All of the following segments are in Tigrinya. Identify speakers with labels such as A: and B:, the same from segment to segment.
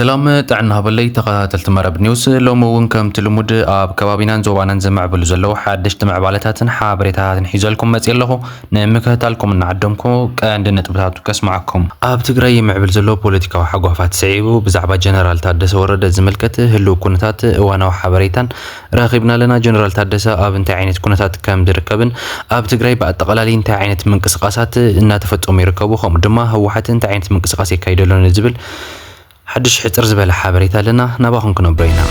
A: سلام تعنا هبلي تقاتلت مرب نيوز لو مون كم تلمود اب كبابينان زوبانان زمع بلزلو حدشت معبالتاتن حابريتاتن حيزلكم مصيلهو نمكتالكم نعدمكم كاند نطبطاتو كسمعكم اب تግራይ معبل زلو ፖለቲካው حغوفات سعيبو بزعبا جنرال تادس ورد زملكت هلو كنتات واناو حبريتان راخبنا لنا جنرال تادس اب انت عينت كنتات كم دركبن اب تግራይ باتقلالي انت عينت منقسقاسات እና ተፈጽሞ ይርከቡ ኸም ድማ ህወሓት انت عينت منقسقاس يكايدلون ዝብል حدش حتر زبالة حابريتا لنا نباهم كنبرينا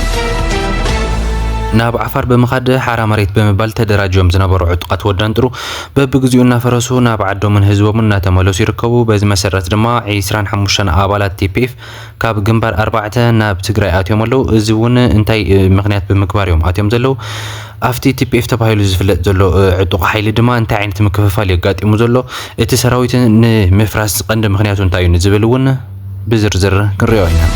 A: ناب عفر بمخاد حارة مريت بمبال تدراجهم زنبرو عطقات ودانترو ببقزيونا فرسو ناب عدو من هزوب منا تمالو سيركبو بز مسرت دما عيسران حموشان آبالات تي بيف كاب جنبار أربعة ناب تقرأي آتيوم اللو زيون انتاي مغنيات بمكباريوم آتيوم زلو افتي تي بيف تبايلو زفلت زلو عطق حيلي دما انتا عينت مكففال يقات امو زلو اتسراويتن مفراس قند مغنياتو انتايو نزبلون بزرزر كريوينا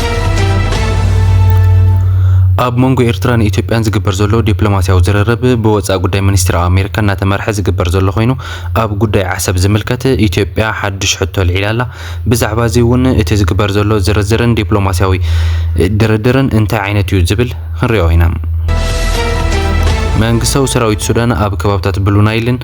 A: اب مونغو إيرتران إثيوبيان زغبر زلو دبلوماسياو زررب بوصا غداي منستر أمريكا ناتمرح زغبر زلو خوينو اب غداي عسب زملكت إثيوبيا حدش حتو العلالا بزعبا زيون اتي زغبر زلو زرزرن دبلوماسياوي دردرن انت عينتو زبل كريوينا መንግስታው ሰራዊት ሱዳን ኣብ ከባብታት ብሉ ናይልን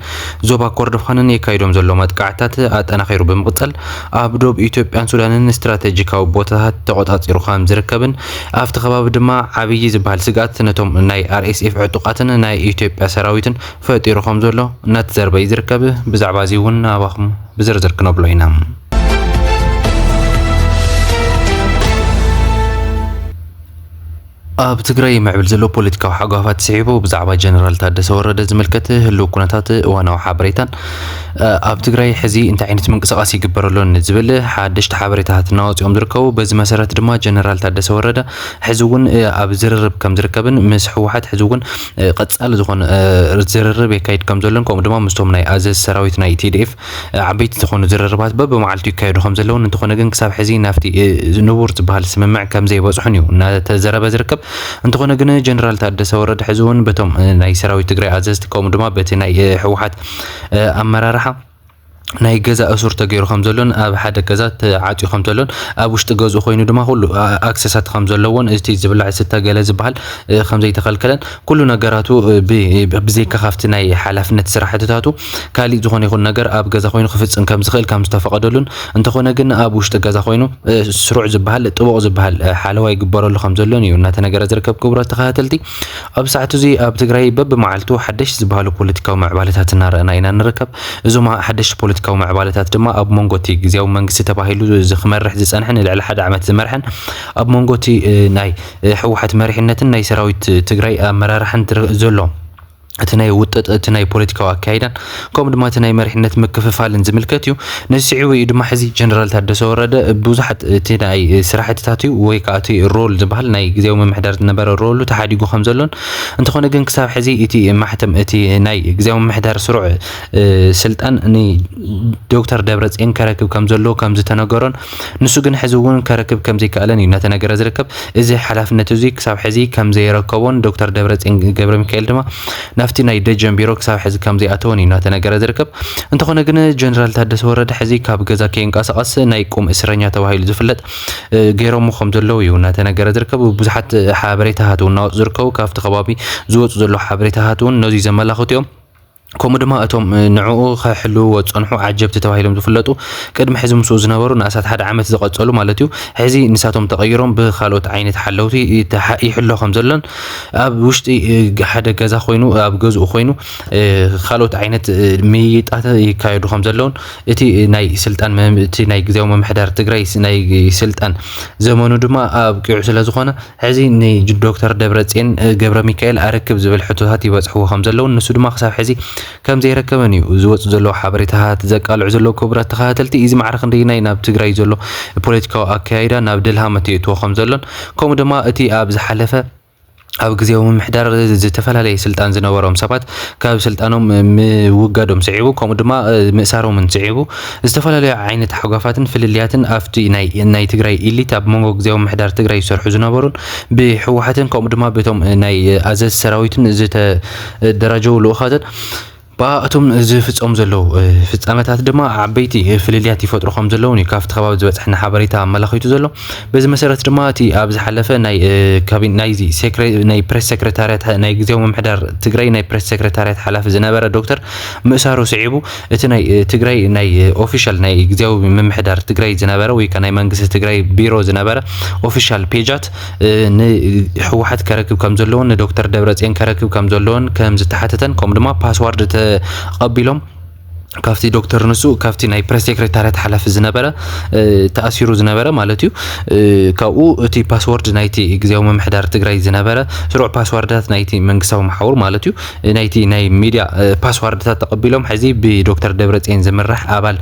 A: ዞባ ኮርዶፋንን የካይዶም ዘሎ መጥቃዕታት አጠናኺሩ በመቅጠል ኣብ ዶብ ኢትዮጵያን ሱዳንን ስትራቴጂካዊ ቦታታት ተቆጣፂሩ ከም ዝርከብን ኣብቲ ከባቢ ድማ ዓብይ ዝበሃል ስጋት ነቶም ናይ አርኤስኤፍ ዕጡቃትን ናይ ኢትዮጵያ ሰራዊትን ፈጢሩ ከም ዘሎ እናተዘርበ ይዝርከብ ብዛዕባ እዚ እውን ኣባኹም ብዝርዝር ክነብሎ ኢና اب تግራይ معبل زلو ፖለቲካው حغافات سعيبو بزعبا جنرال تادس ورد زملكت هلو كنتات واناو حبريتان اب تግራይ حزي انت عينت منقسقاس يغبرلون زبل حدشت حبريتات ناوصيوم دركو بز مسرت دما جنرال تادس ورد حزون اب زررب كم دركبن مس حوحات حزون قصال زخون زررب يكايد كم زلون كوم دما مستوم ناي ازز سراويت ناي تي دي اف عبيت تخون زرربات بمعلتو يكايدو خم زلون انت خون غن كساب حزي نافتي نورت بحال سممع كم زي بصحنيو نا تزرب زركب انت خونه جن جنرال تادس ورد حزون بتم ناي سراويت تግራይ اززت كوم دما بتي ناي حوحات امرارحه ናይ ገዛ ኣሱር ተገይሩ ከም ዘሎን ኣብ ሓደ ገዛ ተዓጥዩ ከም ዘሎን ኣብ ውሽጢ ገዝኡ ኮይኑ ድማ ኩሉ ኣክሰሳት ከም ዘለዎን እቲ ዝብላዕ ዝተገለ ዝበሃል ከም ዘይተኸልከለን ኩሉ ነገራቱ ብዘይካ ካፍቲ ናይ ሓላፍነት ስራሕትታቱ ካሊ ዝኾነ ይኹን ነገር ኣብ ገዛ ኮይኑ ክፍጽም ከም ዝኽእል ከም ዝተፈቀደሉን እንተኾነ ግን ኣብ ውሽጢ ገዛ ኮይኑ ስሩዕ ዝበሃል ጥቡቕ ዝበሃል ሓለዋ ይግበረሉ ከም ዘሎን እዩ እናተነገረ ዝርከብ ክቡራት ተኸታተልቲ ኣብ ሰዓቱ እዚ ኣብ ትግራይ በብመዓልቱ ሓደሽ ዝበሃሉ ፖለቲካዊ ምዕባለታት እናረኣና ኢና ንርከብ እዞም ሓደሽ ፖለቲካዊ معبالات دما اب مونغوتي غزياو منغست تباهيلو زخمرح زصنحن لعل حد عمت زمرحن اب مونغوتي ناي حوحت مرحنتن ناي سراويت تግራይ امرارحن زلو اتناي وطط اتناي بوليتيكاو اكايدان كوم دما اتناي مرحنت مكففالن زملكتيو نسعيو دما حزي جنرال تادس ورده بوزحت اتناي سراحتاتيو وي كاتي رول زبال ناي غزياو ممحدر نبر رول تحديغو خمزلون انت خونه كن كساب حزي اتي محتم اتي ناي غزياو ممحدر سرع سلطان ني دكتور دبرصين كركب كمزلو كم زتنغرون نسو كن حزون كركب كم زي كالن ينتنغر زركب ازي حلافنته زي كساب حزي كم زي ركبون دكتور دبرصين جبر ميكائيل دما نافتي ناي دجن بيرو كساب حزي كم زي اتوني نتنغر زركب انت خونه كن جنرال تادس ورد حزي كاب غزا كينقاسقاس ناي قوم اسرኛ ተባሂሉ ዝፍለጥ ገይሮም ከም ዘለው እዩ نتنغر زركب ብዙሓት ሓበሬታታት እናወጽ ዝርከቡ ካብቲ ከባቢ ዝወጽ ዘሎ ሓበሬታታት ነዚ ዘመላኽትዮም كوم دما اتوم نعو خحلو وصنحو عجبت تباهيلهم زفلطو قدم حزم سو زنبرو ناسات حد عمت زقصلو مالتيو حزي نساتهم تغيرهم بخالوت عينت حلوتي يحلو خم زلون اب وشتي حد غزا خوينو اب غزو خوينو خالوت عينت ميطات يكايدو خم زلون اتي ناي سلطان اتي ناي غزاو ممحدار تግራይ ناي سلطان زمانو دما اب قيع سلازخونه حزي ني دكتور دبرصين جبر ميكائيل اركب زبل حتوታት يبصحو خم زلون نسو دما خصاب حزي كم زي ركبني وزوص زلو حبريتات زقالع زلو كبرات تخاتلتي ايزي معرخ نديناي ناب تግራይ زلو بوليتيكاو اكايدا ناب دلها متي توخم زلون كوم دما اتي اب زحلفه ኣብ ግዜው ምሕዳር ዝተፈላልየ ስልጣን ዝነበሮም ሰባት ካብ ስልጣኖም ምውጋዶም ስዒቡ ከምኡ ድማ ምእሳሮም ስዒቡ ዝተፈላልየ ዓይነት ሓጓፋትን ፍልልያትን ኣብቲ ናይ ትግራይ ኢሊት ኣብ መንጎ ግዜው ምሕዳር ትግራይ ይሰርሑ ዝነበሩን ብሕወሓትን ከምኡ ድማ በቶም ናይ ኣዘዝ ሰራዊትን ዝተደራጀው ልኡኻትን ባእቶም ዝፍጾም ዘለው ፍጻመታት ድማ ዓበይቲ ፍልልያት ይፈጥሩ ከም ዘለውን እዩ ካብቲ ከባቢ ዝበፅሐና ሓበሬታ ኣመላኺቱ ዘሎ በዚ መሰረት ድማ እቲ ኣብ ዝሓለፈ ናይ ካቢነ ናይ ፕሬስ ሴክሬታርያት ናይ ግዜያዊ ምምሕዳር ትግራይ ናይ ፕሬስ ሴክሬታርያት ሓላፊ ዝነበረ ዶክተር ምእሳሩ ስዒቡ እቲ ናይ ትግራይ ናይ ኦፊሻል ናይ ግዜያዊ ምምሕዳር ትግራይ ዝነበረ ወይ ከዓ ናይ መንግስቲ ትግራይ ቢሮ ዝነበረ ኦፊሻል ፔጃት ንሕወሓት ከረክብ ከም ዘለውን ንዶክተር ደብረጽዮን ከረክብ ከም ዘለውን ከም ዝተሓተተን ከም ድማ ፓስዋርድ قبلهم كافتي دكتور نسو كافتي ناي بريس سيكريتاريات حلف زنبره تأثيرو زنبره مالتيو كاو تي باسورد نايتي اكزيو ممحدار تግራይ زنبره سرع باسوردات نايتي منقساو محور مالتيو نايتي ناي ميديا باسوردات تقبلهم حزي بدكتور دبرጽዮን زمرح ابال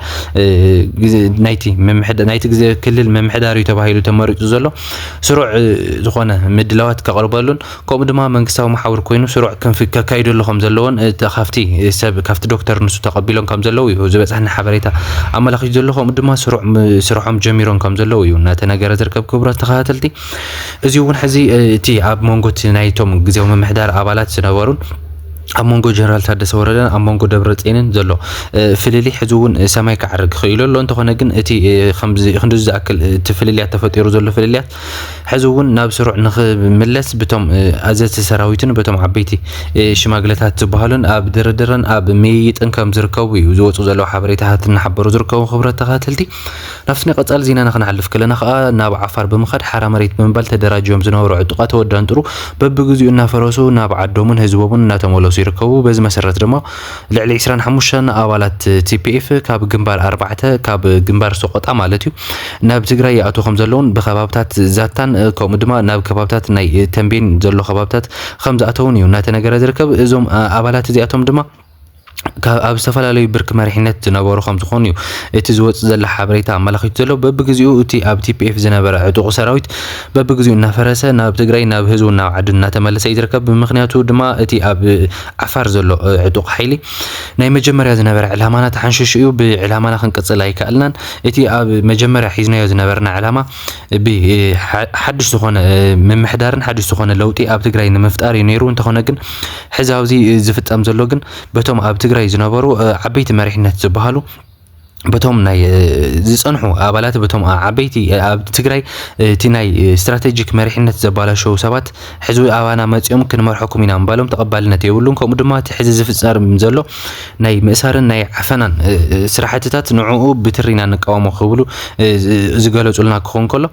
A: نايتي ممحدار نايتي كلل ممحدار يتباهيلو تمريصو زلو سرع زخونه مدلوات كقربلون كوم دما منقساو محور كوينو سرع كان في كايدلهم زلون تخافتي سب كافت دكتور نسو تقبلهم كم زلو يو زبصحنا حبريتا املاخي زلوهم دما سرعهم جميرون كم زلو يو ناتنغره تركب كبرات تخاتلتي ازيو ون حزي تي اب مونغوت نايتوم غزيو ممحدار ابالات سنورون امونغو جنرال تادس وردن امونغو دبرጽዮንን ዘሎ ፍልሊ ሕዙውን ሰማይ ከዓርግ ኽኢሉ ኣሎ እንተኾነ ግን እቲ ክንድዝ ዝኣክል ትፍልልያት ተፈጢሩ ዘሎ ፍልልያት ሕዙውን ናብ ስሩዕ ንኽምለስ በቶም ኣዘዝቲ ሰራዊትን በቶም ዓበይቲ ሽማግለታት ዝበሃሉን ኣብ ድርድርን ኣብ ሜይጥን ከም ዝርከቡ እዩ ዝወፁ ዘለዉ ሓበሬታታት እናሓበሩ ዝርከቡ ክብረት ተኸታተልቲ ናብቲ ቀጻል ዜና ንኽንሓልፍ ከለና ከዓ ናብ ዓፋር ብምኻድ ሓራ መሬት ብምባል ተደራጅዮም ዝነበሩ ዕጡቃት ወዳንጥሩ በብግዚኡ እናፈረሱ ናብ ዓዶምን ህዝቦምን እናተመለሱ ይርከቡ በዚ መሰረት ድማ ልዕሊ 25 ኣባላት TPF ካብ ግንባር 4 ካብ ግንባር ሰቆጣ ማለት እዩ ናብ ትግራይ ኣቶ ከም ዘለውን ብኸባብታት ዛታን ከምኡ ድማ ናብ ከባብታት ናይ ተንቤን ዘሎ ከባብታት ከም ዝኣተውን እዩ እናተነገረ ዝርከብ እዞም ኣባላት እዚኣቶም ድማ ኣብ ዝተፈላለዩ ብርክ መሪሕነት ዝነበሩ ከም ዝኾኑ እዩ እቲ ዝወጽ ዘለ ሓበሬታ ኣመላኺቱ ዘሎ በብግዚኡ እቲ ኣብ TPF ዝነበረ ዕጡቕ ሰራዊት በብግዚኡ እናፈረሰ ናብ ትግራይ ናብ ህዝቡ ናብ ዓዱ እናተመለሰ ይርከብ ብምኽንያቱ ድማ እቲ ኣብ ዓፋር ዘሎ ዕጡቕ ሓይሊ ናይ መጀመርያ ዝነበረ ዕላማና ተሓንሽሽ እዩ ብዕላማና ክንቀጽል ኣይከኣልናን እቲ ኣብ መጀመርያ ሒዝናዮ ዝነበርና ዕላማ ብሓድሽ ዝኾነ ምምሕዳርን ሓድሽ ዝኾነ ለውጢ ኣብ ትግራይ ንምፍጣር እዩ ነይሩ እንተኾነ ግን ሕዚ ኣብዚ ዝፍጸም ዘሎ ግን በቶም ኣብ ትግራይ ዝነበሩ ዓበይቲ መሪሕነት ዝበሃሉ በቶም ናይ ዝጸንሑ ኣባላት በቶም ዓበይቲ ኣብ ትግራይ እቲ ናይ ስትራቴጂክ መሪሕነት ዘባላሸው ሰባት ሕዚ ኣባና መጽኦም ክንመርሐኩም ኢና ምባሎም ተቐባልነት የብሉን ከምኡ ድማ እቲ ሕዚ ዝፍጸር ዘሎ ናይ ምእሳርን ናይ ዓፈናን ስራሕትታት ንዕኡ ብትሪና ንቃወሞ ክብሉ ዝገለጹልና ክኾን ከሎ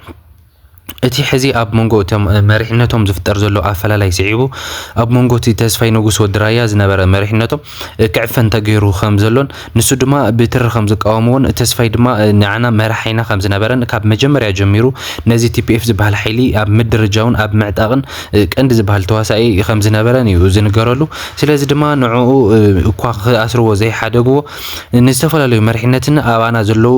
A: እቲ ሕዚ ኣብ መንጎ እቶም መሪሕነቶም ዝፍጠር ዘሎ ኣፈላላይ ስዒቡ ኣብ መንጎ እቲ ተስፋይ ንጉስ ወድራያ ዝነበረ መሪሕነቶም ክዕፈን ተገይሩ ከም ዘሎን ንሱ ድማ ብትሪ ከም ዝቃወምዎን ተስፋይ ድማ ንዓና መራሒና ከም ዝነበረን ካብ መጀመርያ ጀሚሩ ነዚ TPF ዝበሃል ሓይሊ ኣብ ምድርጃውን ኣብ ምዕጣቕን ቀንዲ ዝበሃል ተዋሳኢ ከም ዝነበረን እዩ ዝንገረሉ ስለዚ ድማ ንዕኡ እኳ ክኣስርዎ ዘይሓደግዎ ንዝተፈላለዩ መሪሕነትን ኣባና ዘለው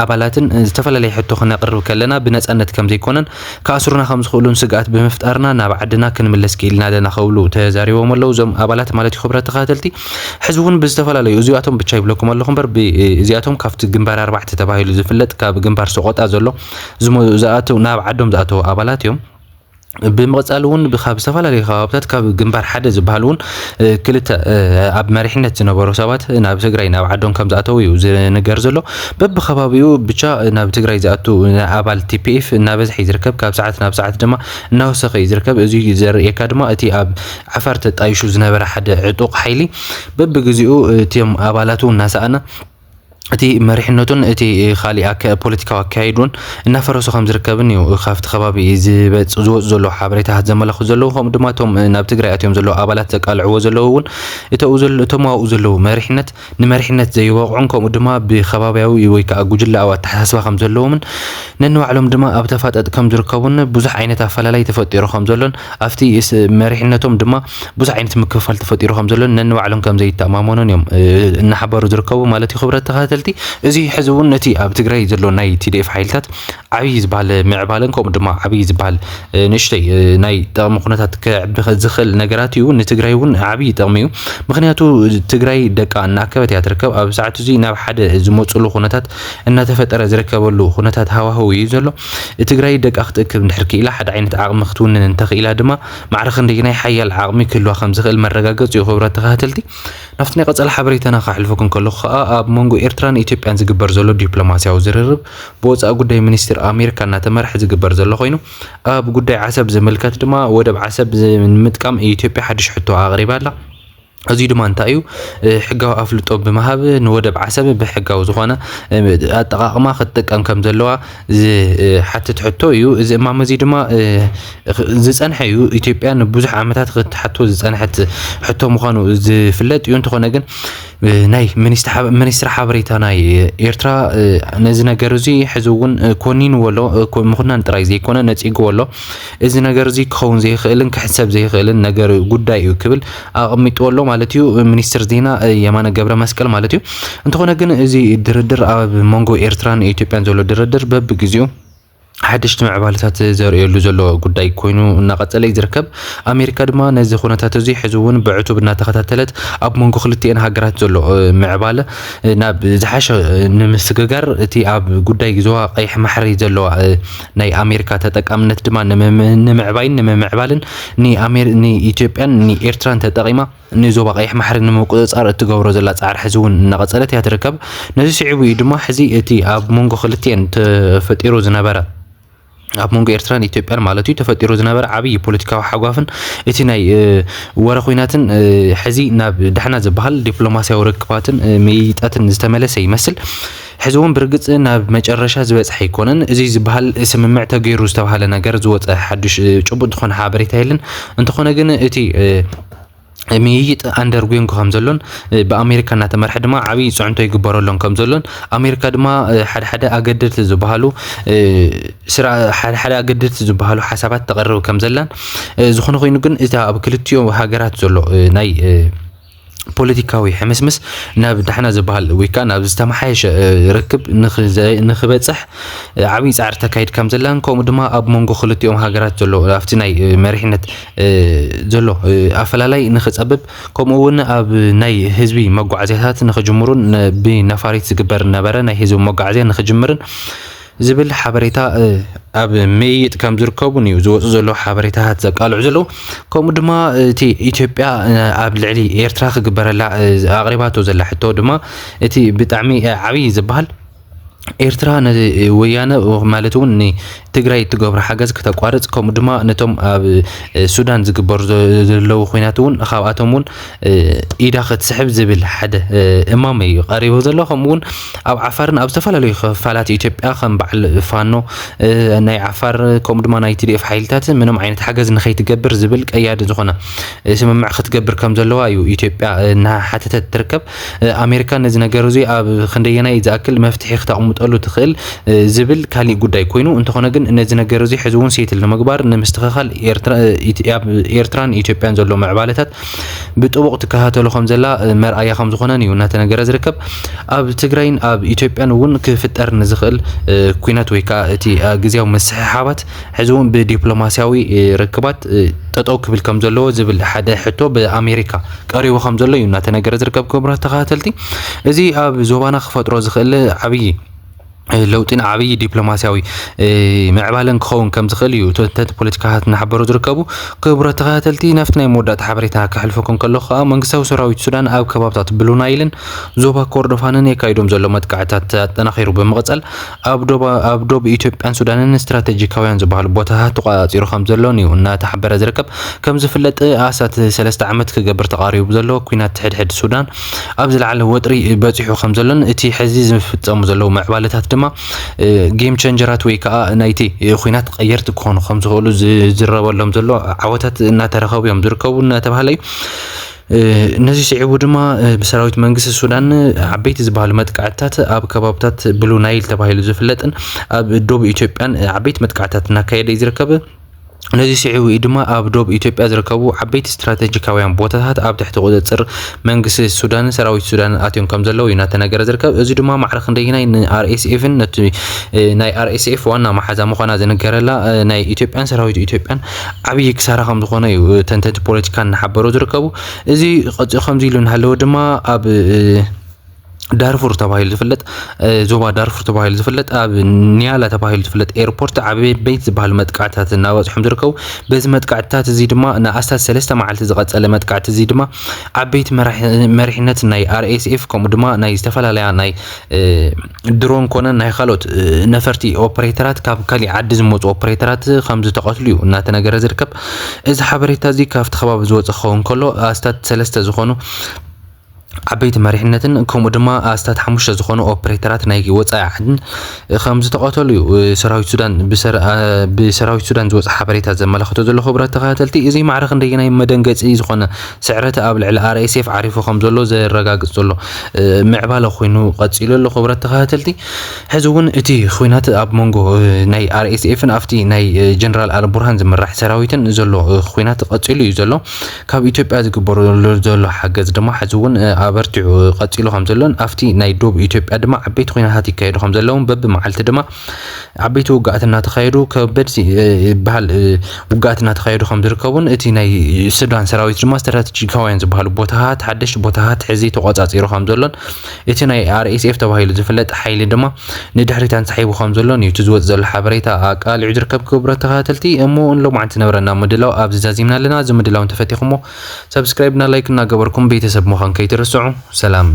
A: ኣባላትን ዝተፈላለዩ ሕቶ ክነቅርብ ከለና ብነፃነት ከም ዘይኮነን كأسرنا خمس خلون سجات بمفتقرنا نبعدنا كن من السكيل نادنا خولو تزاري وملو زم أبلات مالتي خبرة تقاتلتي حزبون بزدفل على يزياتهم بتشايب لكم الله خبر بزياتهم كافت جنبار 4 تباهي لزفلت كاب جنبار سقط أزلو زمو زاتو نبعدهم زاتو أبلات يوم بمقصالون بخاب استفላለዩ ከባብታት ካብ ግንባር ሓደ ዝበሃሉን ክልተ ኣብ መሪሕነት ዝነበሩ ሰባት ናብ ትግራይ ናብ ዓዶም ከም ዝኣተው እዩ ዝነገር ዘሎ በብኸባቢኡ ብቻ ናብ ትግራይ ዝኣቱ ኣባል TPF እናበዝሐ ይዝርከብ ካብ ሰዓት ናብ ሰዓት ድማ እናወሰኸ ይዝርከብ እዚ ዘርእየካ ድማ እቲ ኣብ ዓፋር ተጣይሹ ዝነበረ ሓደ ዕጡቕ ሓይሊ በብግዚኡ እቲም ኣባላቱ እናሰኣና እቲ መሪሕነቱን እቲ ኻሊእ ፖለቲካዊ ኣካይዱን እናፈረሱ ከም ዝርከብን እዩ ካብቲ ከባቢ ዝወጽ ዘሎ ሓበሬታታት ዘመላኽቱ ዘለዉ ከምኡ ድማ እቶም ናብ ትግራይ ኣትዮም ዘለዉ ኣባላት ዘቃልዕዎ ዘለዉ እውን እቶም ኣብኡ ዘለዉ መሪሕነት ንመሪሕነት ዘይበቕዑን ከምኡ ድማ ብኸባቢያዊ ወይ ከዓ ጉጅላዊ ኣተሓሳስባ ከም ዘለዎምን ነንባዕሎም ድማ ኣብ ተፋጠጥ ከም ዝርከቡን ብዙሕ ዓይነት ኣፈላላይ ተፈጢሩ ከም ዘሎን ኣብቲ መሪሕነቶም ድማ ብዙሕ ዓይነት ምክፍፋል ተፈጢሩ ከም ዘሎን ነንባዕሎም ከም ዘይተኣማመኑን እዮም እናሓበሩ ዝርከቡ ማለት እዩ ክብረት ተኸታተል ተኸታተልቲ እዚ ሕዚ እውን ነቲ ኣብ ትግራይ ዘሎ ናይ TDF ሓይልታት ዓብይ ዝበሃል ምዕባለን ከምኡ ድማ ዓብይ ዝበሃል ንሽተይ ናይ ጠቕሚ ኩነታት ክዕቢ ዝኽእል ነገራት እዩ ንትግራይ እውን ዓብይ ጠቕሚ እዩ ምክንያቱ ትግራይ ደቃ እናከበት እያ ትርከብ ኣብ ሰዓት እዚ ናብ ሓደ ዝመፅሉ ኩነታት እናተፈጠረ ዝርከበሉ ኩነታት ሃዋህው እዩ ዘሎ ትግራይ ደቃ ክትእክብ እንድሕር ክኢላ ሓደ ዓይነት ዓቕሚ ክትውንን እንተኽኢላ ድማ ማዕረኽ እንደገናይ ሓያል ዓቕሚ ክህልዋ ከም ዝኽእል መረጋገፂ እዩ ክብረት ተኸታተልቲ ናብቲ ናይ ቀፀላ ሓበሬታና ካሕልፈኩም ከለኹ ከዓ ኣብ መንጎ ኤርትራን ኢትዮጵያን ዝግበር ዘሎ ዲፕሎማስያዊ ዝርርብ ብወፃኢ ጉዳይ ሚኒስትር ኣሜሪካ እናተመርሐ ዝግበር ዘሎ ኮይኑ ኣብ ጉዳይ ዓሰብ ዝምልከት ድማ ወደብ ዓሰብ ንምጥቃም ኢትዮጵያ ሓድሽ ሕቶ ኣቕሪባ ኣላ እዚ ድማ እንታይ እዩ ሕጋዊ ኣፍልጦ ብምሃብ ንወደብ ዓሰብ ብሕጋዊ ዝኾነ ኣጠቃቅማ ክትጥቀም ከም ዘለዋ ዝሓትት ሕቶ እዩ እዚ እማም እዚ ድማ ዝፀንሐ እዩ ኢትዮጵያ ንብዙሕ ዓመታት ክትሓቶ ዝፀንሐት ሕቶ ምዃኑ ዝፍለጥ እዩ እንተኾነ ግን ናይ ሚኒስትር ሓበሬታ ናይ ኤርትራ ነዚ ነገር እዚ ሕዚ እውን ኮኒንዎ ኣሎ ምኹናን ጥራይ ዘይኮነ ነፂግዎ ኣሎ እዚ ነገር እዚ ክኸውን ዘይኽእልን ክሕሰብ ዘይኽእልን ነገር ጉዳይ እዩ ክብል ኣቐሚጥዎ ኣሎ ማለት እዩ ሚኒስትር ዜና የማነ ገብረ መስቀል ማለት እዩ እንተኾነ ግን እዚ ድርድር ኣብ መንጎ ኤርትራን ኢትዮጵያን ዘሎ ድርድር በብግዚኡ ሓድሽቲ ምዕባለታት ዘርእየሉ ዘሎ ጉዳይ ኮይኑ እናቐፀለ ዝርከብ ኣሜሪካ ድማ ነዚ ኩነታት እዚ ሕዚ እውን ብዕቱብ እናተኸታተለት ኣብ መንጎ ክልቲአን ሃገራት ዘሎ ምዕባለ ናብ ዝሓሸ ንምስግጋር እቲ ኣብ ጉዳይ ዞባ ቀይሕ ማሕሪ ዘለዋ ናይ ኣሜሪካ ተጠቃምነት ድማ ንምዕባይን ንምዕባልን ንኢትዮጵያን ንኤርትራን ተጠቂማ ንዞባ ቀይሕ ማሕሪ ንምቁፅፃር እትገብሮ ዘላ ፃዕሪ ሕዚ እውን እናቐፀለት እያ ትርከብ ነዚ ስዒቡ ድማ ሕዚ እቲ ኣብ መንጎ ክልቲአን ተፈጢሩ ዝነበረ ኣብ መንጎ ኤርትራን ኢትዮጵያን ማለት እዩ ተፈጢሩ ዝነበረ ዓብይ ፖለቲካዊ ሓጓፍን እቲ ናይ ወረ ኩናትን ሕዚ ናብ ድሕና ዝበሃል ዲፕሎማስያዊ ርክባትን ምይይጣትን ዝተመለሰ ይመስል ሕዚ እውን ብርግፅ ናብ መጨረሻ ዝበፅሐ ኣይኮነን እዚ ዝበሃል ስምምዕ ተገይሩ ዝተባሃለ ነገር ዝወፀ ሓድሽ ጭቡጥ ዝኾነ ሓበሬታ የለን እንተኾነ ግን እቲ ምይይጥ ኣንደርጎን ከም ዘሎን ብኣሜሪካ እናተመርሐ ድማ ዓብይ ፅዕንቶ ይግበረሎን ከም ዘሎን ኣሜሪካ ድማ ሓደ ኣገደድቲ ዝበሃሉ ኣገደድቲ ዝበሃሉ ሓሳባት ተቐርብ ከም ዘላን ዝኾነ ኮይኑ ግን እታ ኣብ ክልቲኦ ሃገራት ዘሎ ናይ ፖለቲካዊ ሕምስምስ ናብ ድሕና ዝበሃል ወይ ከዓ ናብ ዝተመሓየሸ ርክብ ንኽበፅሕ ዓብይ ፃዕሪ ተካይድ ከም ዘላን ከምኡ ድማ ኣብ መንጎ ክልቲኦም ሃገራት ዘሎ ኣብቲ ናይ መሪሕነት ዘሎ ኣፈላላይ ንኽፀብብ ከምኡ እውን ኣብ ናይ ህዝቢ መጓዓዝያታት ንኽጅምሩን ብነፋሪት ዝግበር ነበረ ናይ ህዝቢ መጓዓዝያ ንኽጅምርን ዝብል ሓበሬታ ኣብ ምይይጥ ከም ዝርከቡን እዩ ዝወፁ ዘለዉ ሓበሬታታት ዘቃልዑ ዘለዉ ከምኡ ድማ እቲ ኢትዮጵያ ኣብ ልዕሊ ኤርትራ ክግበረላ ኣቕሪባቶ ዘላ ሕቶ ድማ እቲ ብጣዕሚ ዓብይ ዝበሃል ኤርትራ ወያነ ማለት እውን ንትግራይ ትገብሮ ሓገዝ ክተቋርፅ ከምኡ ድማ ነቶም ኣብ ሱዳን ዝግበሩ ዘለዉ ኩናት እውን ካብኣቶም እውን ኢዳ ክትስሕብ ዝብል ሓደ እማም እዩ ቀሪቡ ዘሎ ከምኡ እውን ኣብ ዓፋርን ኣብ ዝተፈላለዩ ክፋላት ኢትዮጵያ ከም በዓል ፋኖ ናይ ዓፋር ከምኡ ድማ ናይ TDF ሓይልታት ምንም ዓይነት ሓገዝ ንኸይትገብር ዝብል ቀያዲ ዝኾነ ስምምዕ ክትገብር ከም ዘለዋ እዩ ኢትዮጵያ እናሓተተት ትርከብ ኣሜሪካ ነዚ ነገር እዚ ኣብ ክንደየናይ ዝኣክል መፍትሒ ክተቕምጠሉ ትኽእል ዝብል ካሊእ ጉዳይ ኮይኑ እንተኾነ ግን ነዚ ነገር እዚ ሕዚ እውን ሴትል ንምግባር ንምስትኽኻል ኤርትራን ኢትዮጵያን ዘሎ ምዕባለታት ብጥቡቕ ትከታተሎ ከም ዘላ መርኣያ ከም ዝኾነን እዩ እናተነገረ ዝርከብ ኣብ ትግራይን ኣብ ኢትዮጵያን እውን ክፍጠር ንዝኽእል ኩናት ወይ ከዓ እቲ ግዝያዊ ምስሕሓባት ሕዚ እውን ብዲፕሎማስያዊ ርክባት ጠጠው ክብል ከም ዘለዎ ዝብል ሓደ ሕቶ ብኣሜሪካ ቀሪቡ ከም ዘሎ እዩ እናተነገረ ዝርከብ ክቡራት ተኸታተልቲ እዚ ኣብ ዞባና ክፈጥሮ ዝኽእል ዓብይ ለውጥን ዓብይ ዲፕሎማስያዊ ምዕባለን ክኸውን ከም ዝኽእል እዩ ተንተንቲ ፖለቲካታት እናሓበሩ ዝርከቡ ክቡራት ተኸታተልቲ ናብቲ ናይ መወዳእታ ሓበሬታ ክሕልፈኩም ከለኹ ከዓ መንግስታዊ ሰራዊት ሱዳን ኣብ ከባብታት ብሉ ናይልን ዞባ ኮርዶፋንን የካይዶም ዘሎ መጥቃዕትታት ኣጠናኺሩ ብምቕፀል ኣብ ዶብ ኢትዮጵያን ሱዳንን ስትራቴጂካውያን ዝበሃሉ ቦታታት ተቆፃፂሩ ከም ዘሎን እዩ እናተሓበረ ዝርከብ ከም ዝፍለጥ ኣሳት 3 ዓመት ክገብር ተቃሪቡ ዘሎ ኩናት ትሕድሕድ ሱዳን ኣብ ዝለዓለ ወጥሪ በፂሑ ከም ዘሎን እቲ ሕዚ ዝፍፀሙ ዘለዉ ምዕባለታት ድማ ጌም ቸንጀራት ወይ ከዓ ናይቲ ኩናት ቀየርቲ ክኾኑ ከም ዝኽእሉ ዝረበሎም ዘሎ ዓወታት እናተረኸቡ እዮም ዝርከቡ እናተባሃለ እዩ ነዚ ስዒቡ ድማ ብሰራዊት መንግስቲ ሱዳን ዓበይቲ ዝበሃሉ መጥቃዕትታት ኣብ ከባብታት ብሉ ናይል ተባሂሉ ዝፍለጥን ኣብ ዶብ ኢትዮጵያን ዓበይቲ መጥቃዕትታት እናካየደ ዝርከብ ነዚ ስዒቡ ድማ ኣብ ዶብ ኢትዮጵያ ዝርከቡ ዓበይቲ ስትራቴጂካውያን ቦታታት ኣብ ትሕቲ ቁፅፅር መንግስቲ ሱዳን ሰራዊት ሱዳን ኣትዮም ከም ዘለዉ እዩ እናተነገረ ዝርከብ። እዚ ድማ ማዕረክ እንደይናይ ንአርኤስኤፍን ነቲ ናይ አርኤስኤፍ ዋና ማሓዛ ምዃና ዝነገረላ ናይ ኢትዮጵያን ሰራዊት ኢትዮጵያን ዓብዪ ክሳራ ከም ዝኾነ እዩ ተንተንቲ ፖለቲካ እናሓበሩ ዝርከቡ። እዚ ከምዚ ኢሉ እናሃለወ ድማ ኣብ ዳርፉር ተባሂሉ ዝፍለጥ ዞባ ዳርፉር ተባሂሉ ዝፍለጥ ኣብ ኒያላ ተባሂሉ ዝፍለጥ ኤርፖርት ዓበይቲ ዝበሃሉ መጥቃዕትታት እናበፅሖም ዝርከቡ። በዚ መጥቃዕትታት እዚ ድማ ንኣስታት 3 መዓልቲ ዝቐፀለ መጥቃዕቲ እዚ ድማ ዓበይቲ መሪሕነት ናይ አርኤስኤፍ ከምኡ ድማ ናይ ዝተፈላለያ ናይ ድሮን ኮነ ናይ ካልኦት ነፈርቲ ኦፕሬተራት ካብ ካሊእ ዓዲ ዝመፁ ኦፕሬተራት ከም ዝተቐትሉ እዩ እናተነገረ ዝርከብ። እዚ ሓበሬታ እዚ ካብቲ ከባቢ ዝወፅእ ክኸውን ከሎ ኣስታት 3 ዝኾኑ ዓበይቲ መሪሕነትን ከምኡ ድማ ኣስታት 5 ዝኾኑ ኦፕሬተራት ናይ ወፃኢ ዓድን ከም ዝተቐተሉ እዩ ሰራዊት ሱዳን ብሰራዊት ሱዳን ዝወፅእ ሓበሬታ ዘመላኽቶ ዘሎ ክቡራት ተኸታተልቲ። እዚ ማዕረክ እንደገና መደንገፂ ዝኾነ ስዕረት ኣብ ልዕሊ አርኤስኤፍ ዓሪፉ ከም ዘሎ ዘረጋግፅ ዘሎ ምዕባለ ኮይኑ ቀፂሉ ኣሎ ክቡራት ተኸታተልቲ። ሕዚ እውን እቲ ኩናት ኣብ መንጎ ናይ አርኤስኤፍን ኣብቲ ናይ ጀነራል አልቡርሃን ዝምራሕ ሰራዊትን ዘሎ ኩናት ቀፂሉ እዩ ዘሎ። ካብ ኢትዮጵያ ዝግበረሉ ዘሎ ሓገዝ ድማ ሕዚ እውን ኣበርቲዑ ቀፂሉ ከም ዘሎን ኣብቲ ናይ ዶብ ኢትዮጵያ ድማ ዓበይቲ ኩናታት ይካየዱ ከም ዘለውን በቢ መዓልቲ ድማ ዓበይቲ ውግኣት እናተኻየዱ ከበድቲ በሃል ውግኣት እናተኻየዱ ከም ዝርከቡን እቲ ናይ ሱዳን ሰራዊት ድማ ስትራቴጂካውያን ዝበሃሉ ቦታታት ሓደሽቲ ቦታታት ሕዚ ተቆፃፂሩ ከም ዘሎን እቲ ናይ አርኤስኤፍ ተባሂሉ ዝፍለጥ ሓይሊ ድማ ንድሕሪት አንሳሒቡ ከም ዘሎን እዩ ዝወፅ ዘሎ ሓበሬታ ኣቃሊዑ ዝርከብ ክቡራት ተኸታተልቲ። እሞ ሎማዓንቲ ዝነበረና ምድላው ኣብዚ ዛዚምና ኣለና። እዚ ምድላው እንተፈቲኹሞ ሰብስክራይብ እና ላይክ እናገበርኩም ቤተሰብ ምዃን ከይትርስዑ። ሰላም